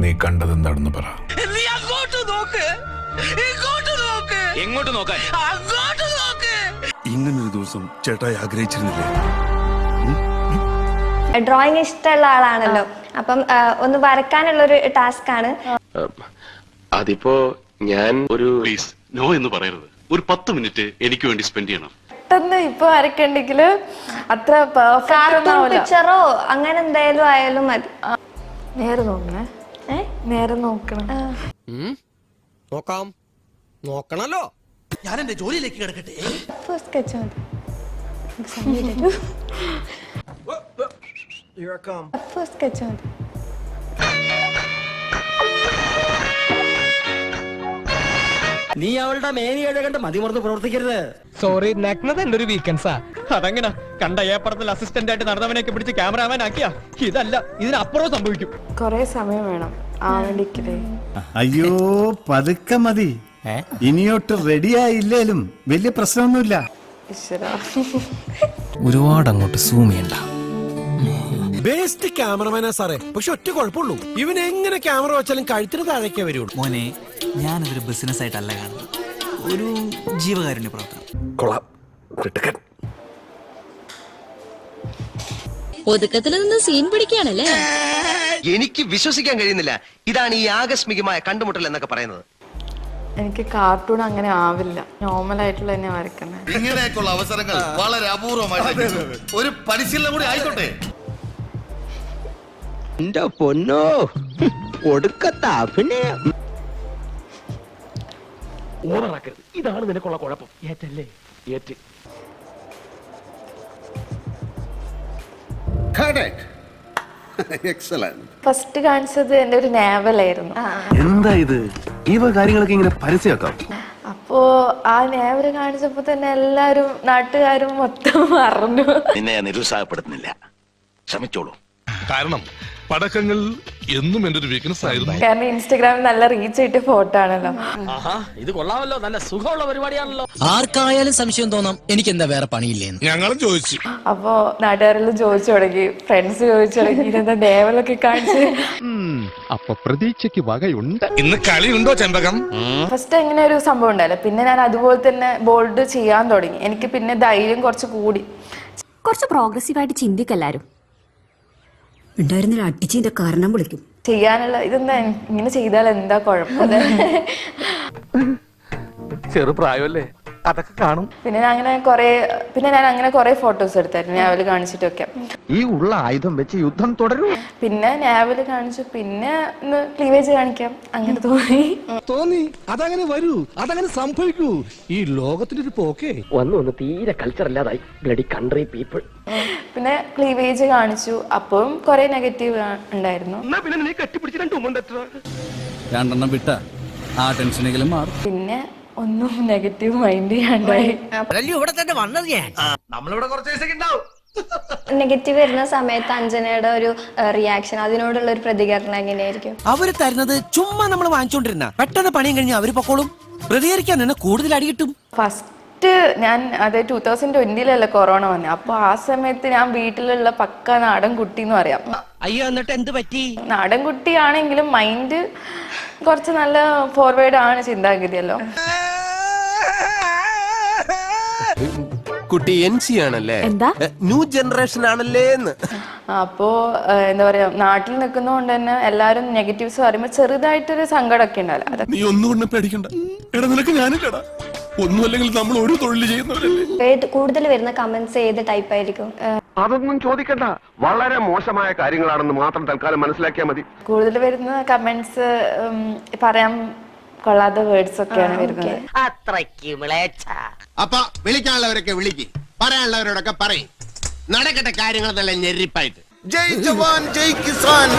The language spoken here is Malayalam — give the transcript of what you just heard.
നീ കണ്ടതെന്താണെന്ന് പറ. എങ്ങോട്ട് നോക്കാൻ? ഇങ്ങനൊരു ദിവസം ചേട്ടായി ആഗ്രഹിച്ചിരുന്നില്ലേ? ഡ്രോയിങ് ഇഷ്ടമുള്ള ആളാണല്ലോ, അപ്പം ഒന്ന് വരക്കാനുള്ളൊരു ടാസ്ക് ആണ്. അതിപ്പോ ഞാൻ ഒരു പ്ലീസ് നോ എന്ന് പറയരുത്. ഒരു 10 മിനിറ്റ് എനിക്ക് വേണ്ടി സ്പെൻഡ് ചെയ്യണം. പെട്ടെന്ന് ഇപ്പൊ വരക്കണ്ടെങ്കില് അത്ര പെർഫെക്റ്റ് പിക്ചറോ അങ്ങനെ എന്തായാലും ആയാലും മതി. നേരെ നോക്കണേ, നേരെ നോക്കണം. നോക്കാം, നോക്കണല്ലോ. ഞാൻ എന്റെ ജോലിയിലേക്ക് കിടക്കട്ടെ. സ്കെച്ച് മതി. സ്കെച്ച് മതി. നീ അവളുടെ മേനിയുടെ കണ്ട് മതിമറന്ന് പ്രവർത്തിക്കരുത്. സോറി, നഗ്നത എന്റെ ഒരു വീക്കെൻഡ്സാ. അതങ്ങനെ കണ്ട ഏപ്പറത്തിൽ അസിസ്റ്റന്റ് ആയിട്ട് നടന്നവനെയൊക്കെ പിടിച്ച് ക്യാമറാമാൻ ആക്കിയാ ഇതല്ല, ഇതിനപ്പുറം സംഭവിക്കും. കൊറേ സമയം വേണം ആവണ്ടിക്കലേ. അയ്യോ പതുക്കെ മതി, ഇനിയോട്ട് റെഡിയായില്ലേലും വലിയ പ്രശ്നമൊന്നുമില്ല. ഒരുപാട് അങ്ങോട്ട് സൂം ചെയ്യണ്ട. ബേസ്റ്റ് ക്യാമറമാനാ സാറേ, പക്ഷെ ഒറ്റ കുഴപ്പമുള്ളൂ, ഇവൻ എങ്ങനെ ക്യാമറ വെച്ചാലും കഴുത്തിന് താഴേക്കേ വരുള്ളൂ. മോനെ, ഞാനതൊരു ബിസിനസ് ആയിട്ടല്ല കാണുന്നത്, ഒരു ജീവകാരുണ്യ പ്രവർത്തനം. കൊള്ളാം, കിട്ടുക്കൻ. ഒതുക്കത്തിൽ നിന്ന് സീൻ പിടിക്കുകയാണല്ലേ? എനിക്ക് വിശ്വസിക്കാൻ കഴിയുന്നില്ല. ഇതാണ് ഈ ആകസ്മികമായ കണ്ടുമുട്ടൽ എന്നൊക്കെ പറയുന്നത്. എനിക്ക് കാർട്ടൂൺ അങ്ങനെ ആവില്ല, നോർമൽ ആയിട്ടുള്ള തന്നെ വരക്കുന്നത്. ഇങ്ങനെയൊക്കെയുള്ള അവസരങ്ങൾ വളരെ അപൂർവമായിട്ട് ഒരു പരിശീലനം കൂടി ആയിക്കോട്ടെ. എന്റെ പൊന്നോ, ഒടുക്കത്ത അഭിനയം. ഓവറാക്കരുത്, ഇതാണ് നിനക്കുള്ള കുഴപ്പം. ഏറ്റല്ലേ ഏറ്റ്. ഫസ്റ്റ് കാണിച്ചത് എന്റെ ഒരു നാവലായിരുന്നു. എന്താ ഇത്, ഈ കാര്യങ്ങളൊക്കെ ഇങ്ങനെ പരസ്യമാക്കാം? അപ്പോ ആ നാവല് കാണിച്ചപ്പോ തന്നെ എല്ലാരും നാട്ടുകാരും മൊത്തം അറിഞ്ഞു. നിന്നെ നിരുത്സാഹപ്പെടുത്തുന്നില്ല, ശ്രമിച്ചോളൂ. കാരണം പടക്കങ്ങൾ എന്നും എന്റെ ഒരു വീക്ക്നെസ് ആയിരുന്നു. കാരണം ഇൻസ്റ്റഗ്രാമിൽ നല്ല റീച്ച് ആയിട്ട് ഫോട്ടോ ആണല്ലോ. ഇത് കൊള്ളാമല്ലോ, നല്ല സുഖമുള്ള പരിപാടിയാണല്ലോ. ആർക്കായാലും സംശയം തോന്നാം എനിക്ക് എന്താ വേറെ പണിയില്ലേന്ന്. ഞങ്ങളും ചോദിച്ചു. അപ്പോ നാട്ടുകാരെല്ലാം ചോദിച്ചു തുടങ്ങി, ഫ്രണ്ട്സ് ചോദിച്ചു തുടങ്ങി, ഇതെന്താ നാവലൊക്കെ കാണിച്ച്. അപ്പൊ പ്രതീക്ഷയ്ക്ക് വകയുണ്ട്. ഇന്ന് കളിയുണ്ടോ ചെമ്പകം? ഫസ്റ്റ് അങ്ങനെ ഒരു സംഭവം ഉണ്ടായില്ല, പിന്നെ ഞാൻ അതുപോലെ തന്നെ ബോൾഡ് ചെയ്യാൻ തുടങ്ങി. എനിക്ക് പിന്നെ ധൈര്യം കുറച്ച് കൂടി. കുറച്ച് പ്രോഗ്രസീവായിട്ട് ചിന്തിക്കല്ലാരും ഉണ്ടായിരുന്നില്ല, അടിച്ചിന്റെ കാരണം വിളിക്കും ചെയ്യാനുള്ള ഇതെന്താ ഇങ്ങനെ ചെയ്താൽ എന്താ കുഴപ്പം, ചെറുപ്രായമല്ലേ, അതൊക്കെ കാണും. പിന്നെ ഞാൻ അങ്ങനെ കുറെ ഫോട്ടോസ് എടുത്തായിരുന്നു നാവല് കാണിച്ചിട്ടൊക്കെ. ഈ ഉള്ള ആയുധം വെച്ച് യുദ്ധം തുടരൂ. പിന്നെ നാവല് കാണിച്ചു, പിന്നെ ഒന്ന് ക്ലീവേജ് കാണിക്കാം, അങ്ങനെ തോന്നി അതങ്ങനെ വരൂ, അതങ്ങനെ സംഭവിക്കൂ. ഈ ലോകത്തിന്റെ ഒരു പോക്കേ വന്ന് തീരെ കൾച്ചർ അല്ലാതായി. Bloody country people. പിന്നെ ക്ലീവേജ് കാണിച്ചു, അപ്പം കുറെ നെഗറ്റീവ് ഉണ്ടായിരുന്നു. പിന്നെ നീ കെട്ടിപ്പിടിച്ച് രണ്ടെണ്ണം വിട്ട ആ ടെൻഷനെങ്കിലും മാറും. പിന്നെ ഒന്നും നെഗറ്റീവ് മൈൻഡ് ചെയ്യാണ്ടായി. ഇവിടെ തന്നെ വന്നത് ഞാൻ. നമ്മളിവിടെ കുറച്ച് ദിവസമൊക്കെ ഉണ്ടാവും. നെഗറ്റീവ് വരുന്ന സമയത്ത് അഞ്ജനയുടെ ഒരു റിയാക്ഷൻ, അതിനോടുള്ള ഒരു പ്രതികരണം എങ്ങനെയായിരിക്കും? അവര് തരുന്നത് ചുമ്മാ നമ്മൾ വാങ്ങിച്ചോണ്ടിരുന്ന പെട്ടെന്ന് പണിയും കഴിഞ്ഞ് അവര് പൊക്കോളും. പ്രതികരിക്കാൻ തന്നെ കൂടുതൽ അടി കിട്ടും. ഫസ്റ്റ് ഞാൻ 2020 കൊറോണ വന്നെ, അപ്പൊ ആ സമയത്ത് ഞാൻ വീട്ടിലുള്ള പക്ക നാടൻ കുട്ടി എന്ന് പറയാം. അയ്യോ, എന്നിട്ട് എന്ത് പറ്റി? നാടൻ കുട്ടിയാണെങ്കിലും മൈൻഡ് കുറച്ച് നല്ല ഫോർവേഡ് ആണ്, ചിന്താഗതിയല്ലോ. കുട്ടി NC ആണല്ലേ, എന്താ ന്യൂ ജനറേഷൻ ആണല്ലേ എന്ന്. അപ്പോ എന്താ പറയാ, നാട്ടിൽ നിൽക്കുന്നതുകൊണ്ട് തന്നെ എല്ലാരും നെഗറ്റീവ്സ് പറയുമ്പോ ചെറുതായിട്ടൊരു സങ്കടമൊക്കെ ഉണ്ടാവില്ല. നീ ഒന്നുകൊണ്ടും പേടിക്കണ്ട. എടാ നിനക്ക് ഞാനില്ലടാ, ഒന്നുമല്ലെങ്കിൽ നമ്മൾ ഒരു തൊഴിൽ ചെയ്യുന്നവരല്ലേ. കൂടുതൽ വരുന്ന കമന്റ്സ് ഏത് ടൈപ്പ് ആയിരിക്കും? അതൊന്നും ചോദിക്കണ്ട, വളരെ മോശമായ കാര്യങ്ങളാണെന്ന് മാത്രം തൽക്കാലം മനസ്സിലാക്കിയാൽ മതി. കൂടുതൽ വരുന്ന കമന്റ്സ് പറയാൻ കൊള്ളാത്ത വേർഡ്സ് ഒക്കെയാണ് വരുന്നത്. അപ്പൊ വിളിക്കാനുള്ളവരൊക്കെ വിളിക്ക്, പറയാനുള്ളവരോടൊക്കെ പറയും. നടക്കട്ടെ കാര്യങ്ങൾ നല്ല ഞെരിപ്പായിട്ട്. ജയ് ജവാൻ ജയ് കിസാൻ.